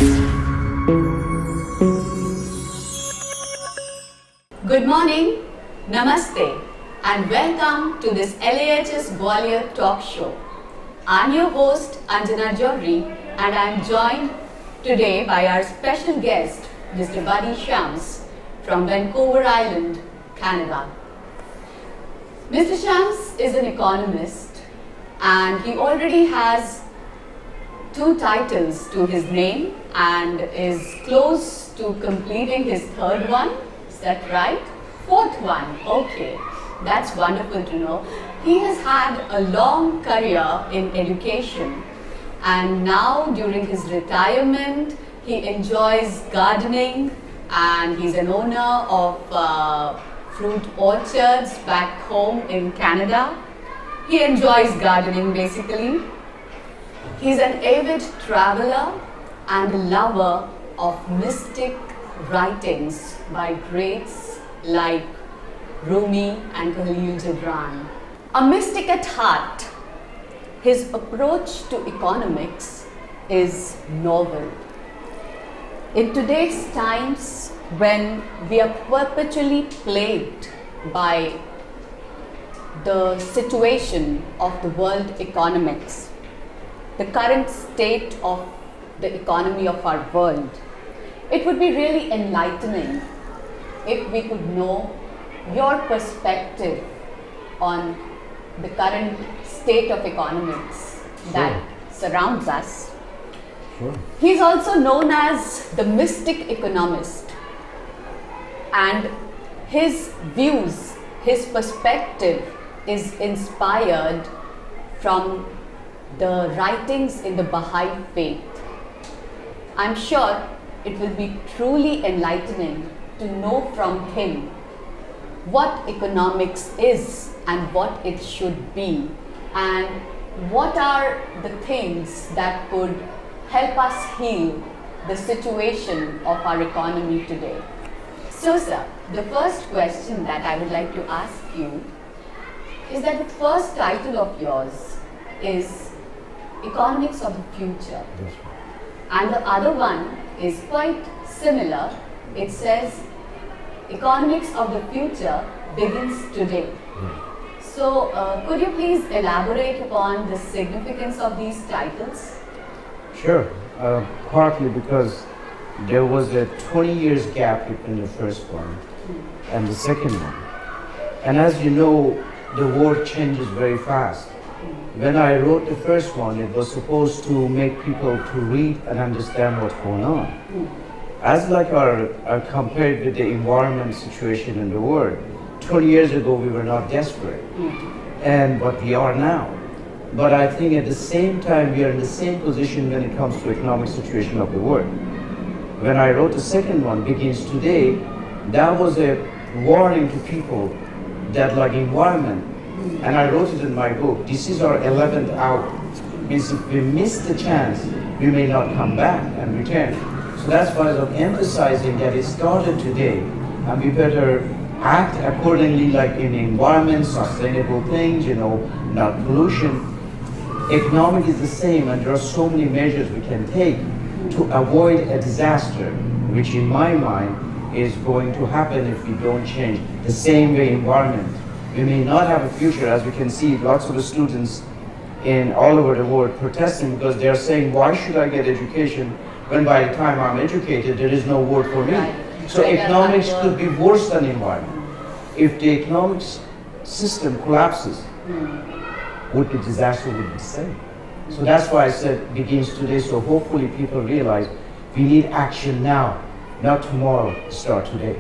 Good morning, Namaste, and welcome to this LAHS Gwalior talk show. I'm your host Anjana Johri, and I'm joined today by our special guest, Mr. Badi from Vancouver Island, Canada. Mr. Shams is an economist, and he already has 2 titles to his name and is close to completing his 3rd one. Is that right? 4th one. Okay, that's wonderful to know. He has had a long career in education, and now during his retirement, he enjoys gardening, and he's an owner of fruit orchards back home in Canada. He enjoys gardening basically. He's an avid traveler and a lover of mystic writings by greats like Rumi and Khalil Gibran. A mystic at heart, his approach to economics is novel. In today's times, when we are perpetually plagued by the situation of the world economics, the current state of the economy of our world, it would be really enlightening if we could know your perspective on the current state of economics that surrounds us. Sure. He's also known as the mystic economist, and his views, his perspective is inspired from the writings in the Baha'i faith. I'm sure it will be truly enlightening to know from him what economics is and what it should be, and what are the things that could help us heal the situation of our economy today. So sir, the first question that I would like to ask you is that the first title of yours is Economics of the Future. Yes. And the other one is quite similar. It says Economics of the Future begins today. So could you please elaborate upon the significance of these titles? Sure. Partly because there was a 20 years gap between the first one and the second one. And as you know, the world changes very fast. When I wrote the first one, it was supposed to make people to read and understand what's going on. As like our compared with the environment situation in the world, 20 years ago we were not desperate, but we are now. But I think at the same time we are in the same position when it comes to economic situation of the world. When I wrote the second one, Begins Today, that was a warning to people that like environment, and I wrote it in my book, this is our 11th hour. Means if we miss the chance, we may not come back and return. So that's why I'm emphasizing that it started today, and we better act accordingly, like in the environment, sustainable things, not pollution. Economic is the same, and there are so many measures we can take to avoid a disaster, which in my mind is going to happen if we don't change. The same way environment. We may not have a future, as we can see lots of the students in all over the world protesting because they're saying, why should I get education when by the time I'm educated, there is no work for me? Right. So economics could be worse than environment. If the economics system collapses, the disaster would be the same. So that's why I said begins today, so hopefully people realize we need action now, not tomorrow, start today.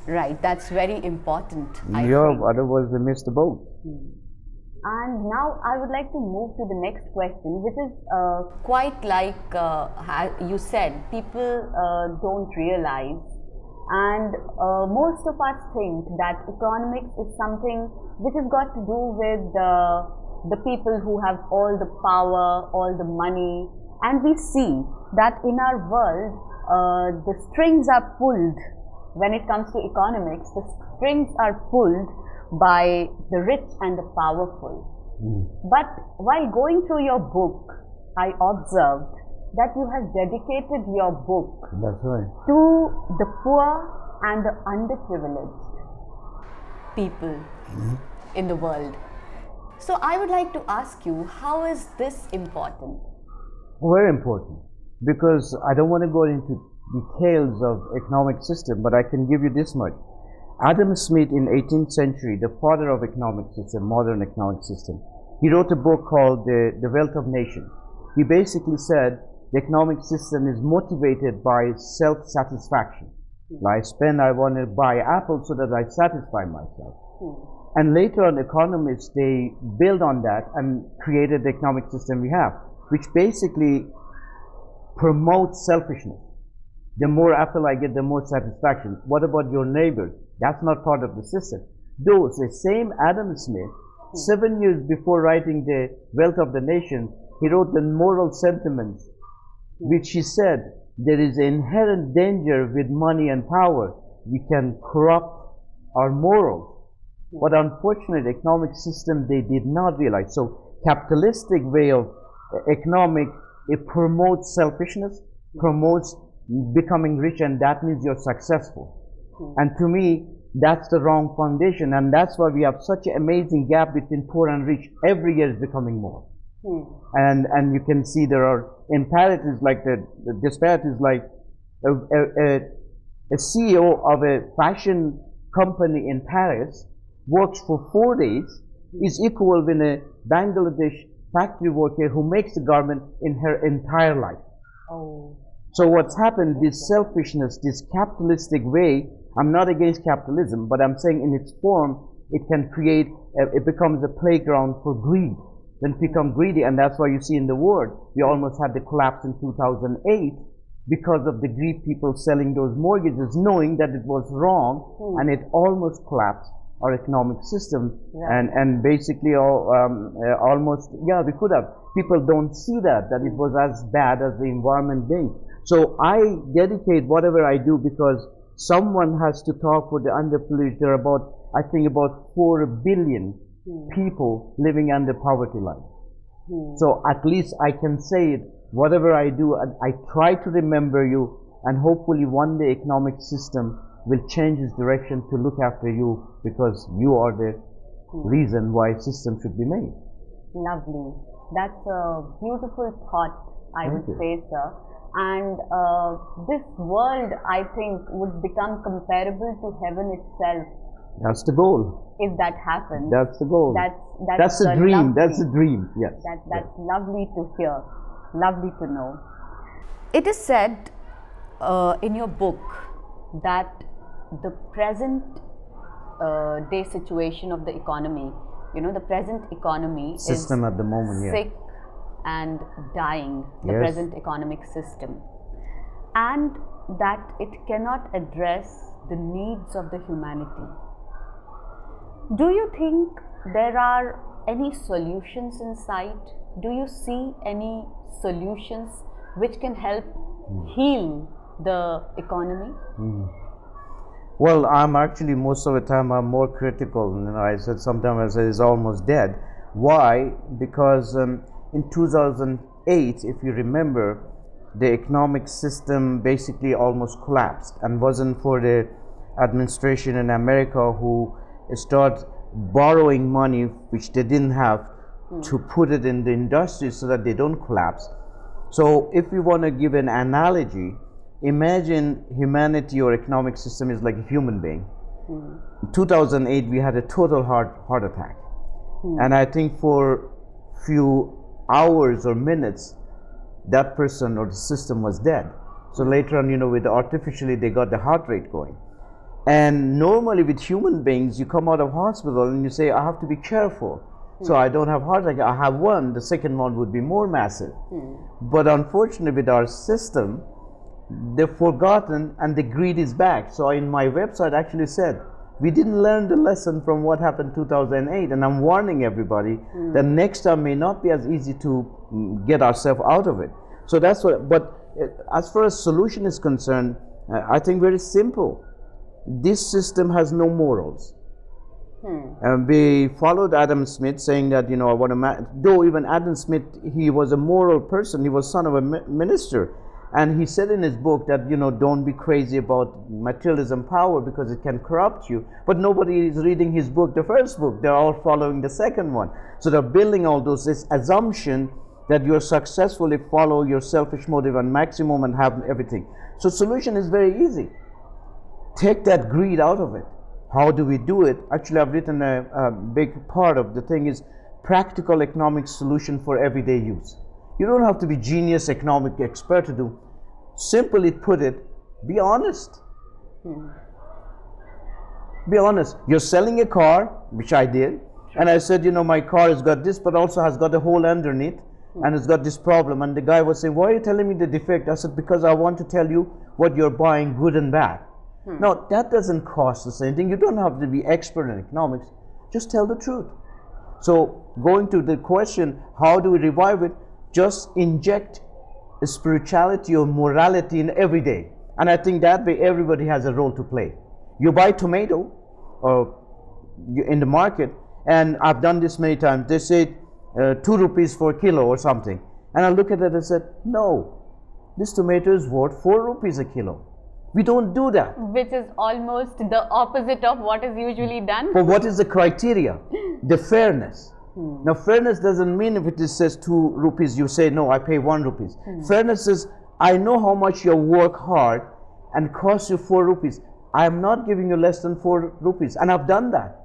Right, that's very important. Otherwise we miss the boat. And now I would like to move to the next question, which is quite like you said, people don't realize, and most of us think that economics is something which has got to do with the people who have all the power, all the money, and we see that in our world the strings are pulled. When it comes to economics, the strings are pulled by the rich and the powerful. But while going through your book, I observed that you have dedicated your book That's right. to the poor and the underprivileged people in the world. So I would like to ask you, how is this important? Very important, because I don't want to go into details of economic system, but I can give you this much. Adam Smith in 18th century, the father of economic system, modern economic system, he wrote a book called The Wealth of Nations. He basically said the economic system is motivated by self-satisfaction. I want to buy Apple so that I satisfy myself. And later on, economists, they build on that and created the economic system we have, which basically promotes selfishness. The more Apple I get, the more satisfaction. What about your neighbors? That's not part of the system. Though the same Adam Smith, 7 years before writing The Wealth of the Nations, he wrote the moral sentiments, which he said, there is an inherent danger with money and power. We can corrupt our morals. But unfortunately, the economic system, they did not realize. So capitalistic way of economic, it promotes selfishness, promotes becoming rich, and that means you're successful. And to me, that's the wrong foundation, and that's why we have such an amazing gap between poor and rich. Every year is becoming more. And you can see there are imperatives like the disparities, like a CEO of a fashion company in Paris works for 4 days is equal with a Bangladesh factory worker who makes the garment in her entire life. So what's happened, this selfishness, this capitalistic way, I'm not against capitalism, but I'm saying in its form, it can create, it becomes a playground for greed. Then become greedy, and that's why you see in the world, we almost had the collapse in 2008 because of the greed, people selling those mortgages, knowing that it was wrong, and it almost collapsed our economic system, and basically almost, yeah, we could have. People don't see that it was as bad as the environment being. So I dedicate whatever I do because someone has to talk for the underprivileged. There are about, I think about 4 billion people living under poverty line. So at least I can say it, whatever I do, I try to remember you, and hopefully one day economic system will change its direction to look after you, because you are the reason why system should be made. Lovely. That's a beautiful thought, I would say, sir. And this world, I think, would become comparable to heaven itself. That's the goal. If that happens. That's the goal. That's the dream. That's the dream. Yes. That's lovely to hear. Lovely to know. It is said in your book that the present day situation of the economy, the present economy system is at the moment, sick and dying, the present economic system, and that it cannot address the needs of the humanity. Do you think there are any solutions in sight? Do you see any solutions which can help heal the economy? Well, I'm actually, most of the time, I'm more critical. I said sometimes it's almost dead. Why? Because in 2008, if you remember, the economic system basically almost collapsed, and wasn't for the administration in America who started borrowing money which they didn't have to put it in the industry so that they don't collapse. So if we want to give an analogy, imagine humanity or economic system is like a human being. In 2008, we had a total heart attack. And I think for few hours or minutes, that person or the system was dead. So later on, with artificially, they got the heart rate going. And normally with human beings, you come out of hospital and you say, I have to be careful. So I don't have heart attack, I have one, the second one would be more massive. But unfortunately with our system, they've forgotten and the greed is back. So in my website I actually said, we didn't learn the lesson from what happened 2008, and I'm warning everybody that next time may not be as easy to get ourselves out of it. So that's what, but as far as solution is concerned, I think very simple. This system has no morals. We followed Adam Smith, saying that, I want to. Though even Adam Smith, he was a moral person. He was son of a minister, and he said in his book that, don't be crazy about materialism power because it can corrupt you. But nobody is reading his book, the first book. They're all following the second one. So they're building all this assumption that you're successful if follow your selfish motive and maximum and have everything. So solution is very easy. Take that greed out of it. How do we do it? Actually, I've written a big part of the thing is practical economic solution for everyday use. You don't have to be genius economic expert to do. Simply put it, be honest. Be honest. You're selling a car, which I did, and I said, my car has got this, but also has got a hole underneath, and it's got this problem. And the guy was saying, why are you telling me the defect? I said, because I want to tell you what you're buying, good and bad. Now, that doesn't cost us anything. You don't have to be expert in economics. Just tell the truth. So, going to the question, how do we revive it? Just inject a spirituality or morality in every day. And I think that way everybody has a role to play. You buy tomato in the market, and I've done this many times. They say 2 rupees for a kilo or something. And I look at it and said, no, this tomato is worth 4 rupees a kilo. We don't do that. Which is almost the opposite of what is usually done. But what is the criteria? The fairness. Now, fairness doesn't mean if it says 2 rupees, you say, no, I pay 1 rupees. Fairness is, I know how much you work hard and cost you 4 rupees. I am not giving you less than 4 rupees. And I've done that.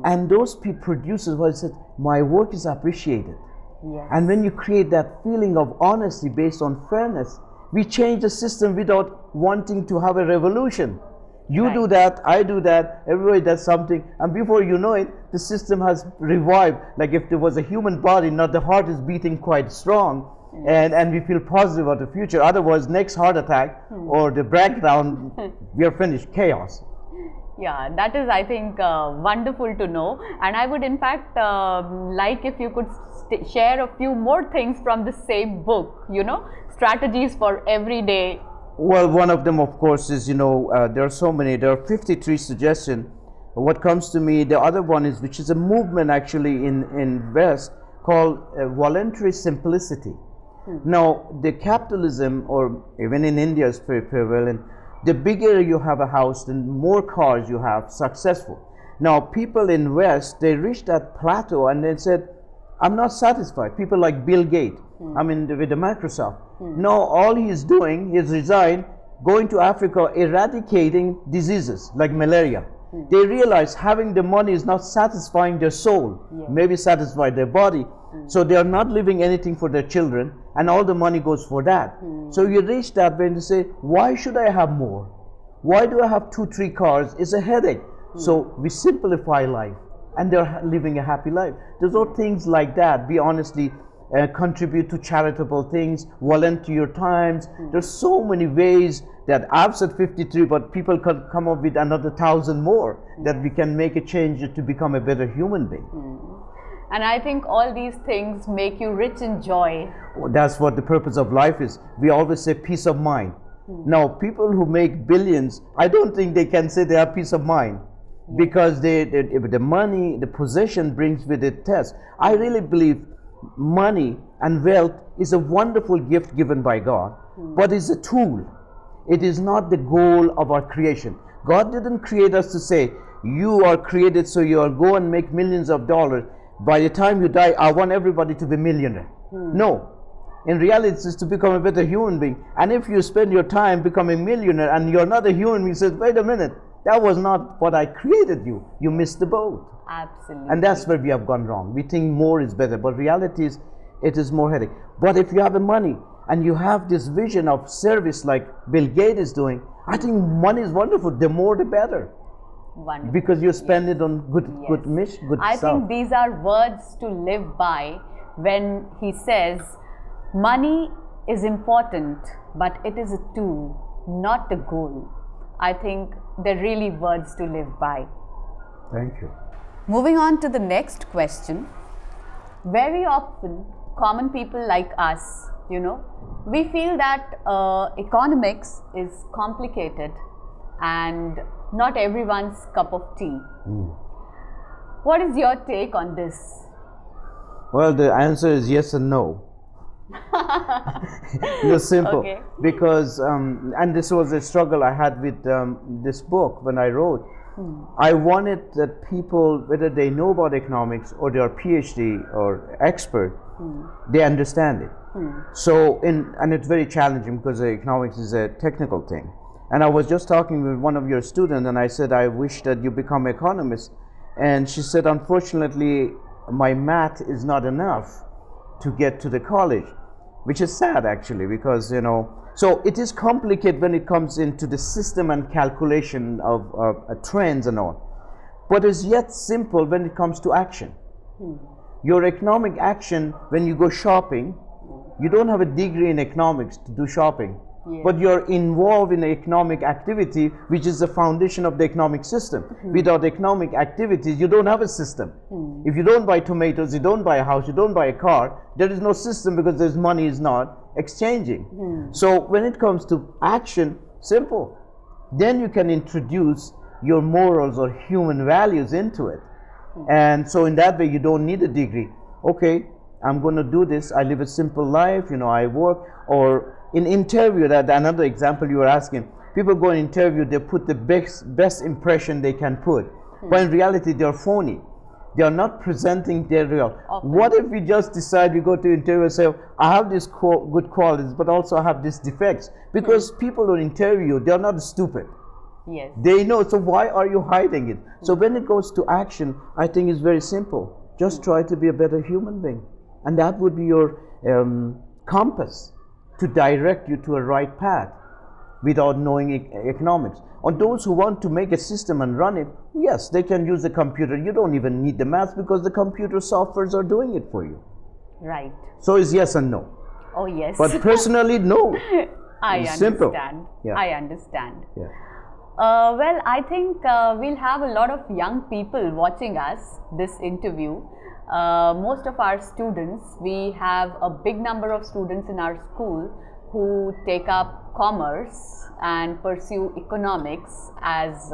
And those producers, well, said, my work is appreciated. Yes. And when you create that feeling of honesty based on fairness, we change the system without wanting to have a revolution. You do that, I do that, everybody does something, and before you know it, the system has revived. Like if there was a human body, now the heart is beating quite strong, and we feel positive about the future. Otherwise, next heart attack or the breakdown, we are finished, chaos. Yeah, that is, I think, wonderful to know. And I would, in fact, like if you could share a few more things from the same book, strategies for every day. Well, one of them, of course, is, there are so many. There are 53 suggestions. What comes to me, the other one is, which is a movement actually in West called voluntary simplicity. Now, the capitalism, or even in India, is very prevalent. The bigger you have a house, the more cars you have, successful. Now, people in West, they reached that plateau and they said, I'm not satisfied. People like Bill Gates, with the Microsoft. Now, all he is doing is resign, going to Africa, eradicating diseases like malaria. They realize having the money is not satisfying their soul, maybe satisfy their body. So they are not leaving anything for their children, and all the money goes for that. So you reach that way and you say, why should I have more? Why do I have 2, 3 cars? It's a headache. So we simplify life, and they're living a happy life. There's all things like that. Be honestly, contribute to charitable things, volunteer your times. There's so many ways that I've said 53, but people can come up with another 1,000 more that we can make a change to become a better human being. And I think all these things make you rich in joy. That's what the purpose of life is. We always say peace of mind. Now, people who make billions, I don't think they can say they have peace of mind, because the money, the possession brings with it test. I really believe money and wealth is a wonderful gift given by God, but it's a tool. It is not the goal of our creation. God didn't create us to say, you are created so you will go and make millions of dollars. By the time you die, I want everybody to be millionaire. No. In reality, it's to become a better human being. And if you spend your time becoming millionaire and you're not a human being, says, wait a minute, that was not what I created you. You missed the boat. Absolutely. And that's where we have gone wrong. We think more is better, but reality is, it is more headache. But if you have the money and you have this vision of service like Bill Gates is doing, I think money is wonderful. The more, the better. Wonderful. Because you spend it on good I stuff. think these are words to live by when he says, money is important, but it is a tool, not the goal. I think they're really words to live by. Thank you. Moving on to the next question. Very often, common people like us, we feel that economics is complicated and not everyone's cup of tea. What is your take on this? Well, the answer is yes and no. It's simple. Okay. Because, and this was a struggle I had with this book when I wrote. I wanted that people, whether they know about economics or they are PhD or expert, they understand it. So, and it's very challenging because economics is a technical thing. And I was just talking with one of your students, and I said, I wish that you become an economist. And she said, unfortunately, my math is not enough to get to the college, which is sad actually, because, you know, so it is complicated when it comes into the system and calculation of trends and all. But it's yet simple when it comes to action. Your economic action, when you go shopping, you don't have a degree in economics to do shopping. Yeah. But you're involved in economic activity, which is the foundation of the economic system. Without economic activities, you don't have a system. If you don't buy tomatoes, you don't buy a house, you don't buy a car, there is no system because there's money is not exchanging. So when it comes to action, simple. Then you can introduce your morals or human values into it. And so in that way, you don't need a degree. Okay, I'm going to do this. I live a simple life, you know, I work. Or in interview, that another example you were asking, people go in interview, they put the best impression they can put. But in reality, they're phony. They are not presenting their real. What if we just decide, we go to interview and say, I have these good qualities, but also I have these defects? Because people who interview, they are not stupid. Yes. They know, so why are you hiding it? So when it goes to action, I think it's very simple. Just try to be a better human being. And that would be your compass to direct you to a right path without knowing economics. On those who want to make a system and run it, yes, they can use the computer. You don't even need the math because the computer softwares are doing it for you. Right. So it's yes and no. Oh, yes. But personally, no. I It's understand. simple. Yeah. I understand. Yeah. Well, I think we'll have a lot of young people watching us, this interview. Most of our students, we have a big number of students in our school who take up commerce and pursue economics as,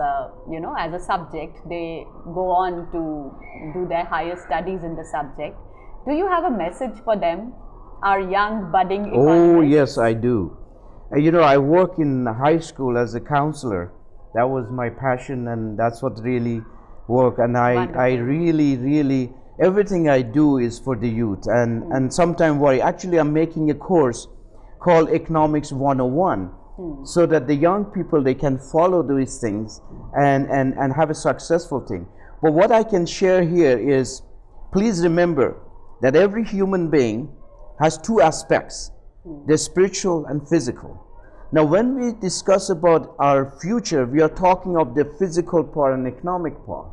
you know, as a subject. They go on to do their higher studies in the subject. Do you have a message for them, our young budding economists? Oh, yes, I do. You know, I work in high school as a counselor. That was my passion, and that's what really work. And I really, everything I do is for the youth. And sometimes worry. Actually, I'm making a course called Economics 101, so that the young people, they can follow these things and have a successful thing. But what I can share here is, please remember that every human being has two aspects, the spiritual and physical. Now, when we discuss about our future, we are talking of the physical part and economic part.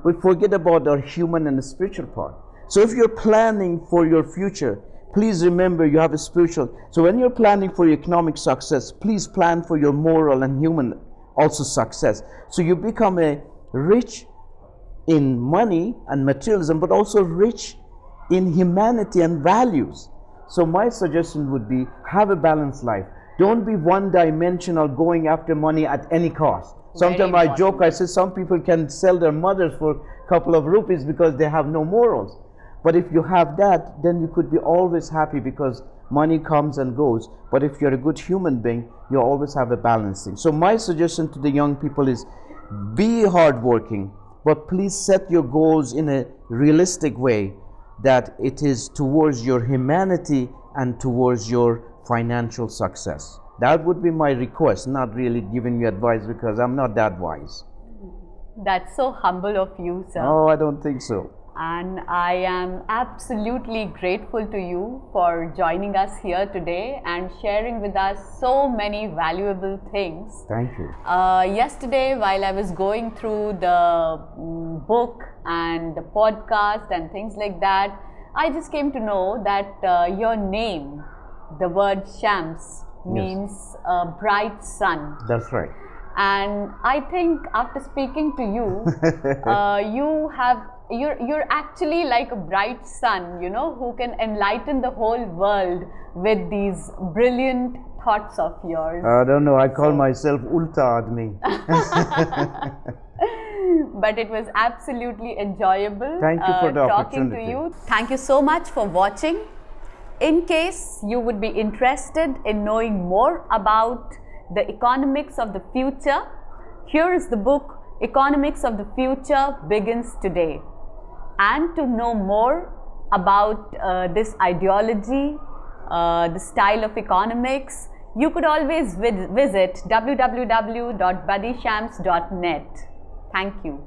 We forget about our human and the spiritual part. So if you're planning for your future, please remember you have a spiritual. So when you're planning for your economic success, please plan for your moral and human also success. So you become a rich in money and materialism, but also rich in humanity and values. So my suggestion would be, have a balanced life. Don't be one-dimensional, going after money at any cost. Sometimes I joke, I say some people can sell their mothers for a couple of rupees because they have no morals. But if you have that, then you could be always happy because money comes and goes. But if you're a good human being, you always have a balancing. So my suggestion to the young people is, be hardworking, but please set your goals in a realistic way, that it is towards your humanity and towards your financial success. That would be my request, not really giving you advice because I'm not that wise. That's so humble of you, sir. Oh, I don't think so. And I am absolutely grateful to you for joining us here today and sharing with us so many valuable things. Thank you. Yesterday, while I was going through the book and the podcast and things like that, I just came to know that your name, the word Shams, means a bright sun. That's right. And I think after speaking to you, you're actually like a bright sun, you know, who can enlighten the whole world with these brilliant thoughts of yours. I don't know, I call myself Ulta Admi. but it was absolutely enjoyable. Thank you for the talking opportunity. to you. Thank you so much for watching. In case you would be interested in knowing more about the economics of the future, here is the book Economics of the Future Begins Today. And to know more about this ideology, the style of economics, you could always visit www.badishams.net. Thank you.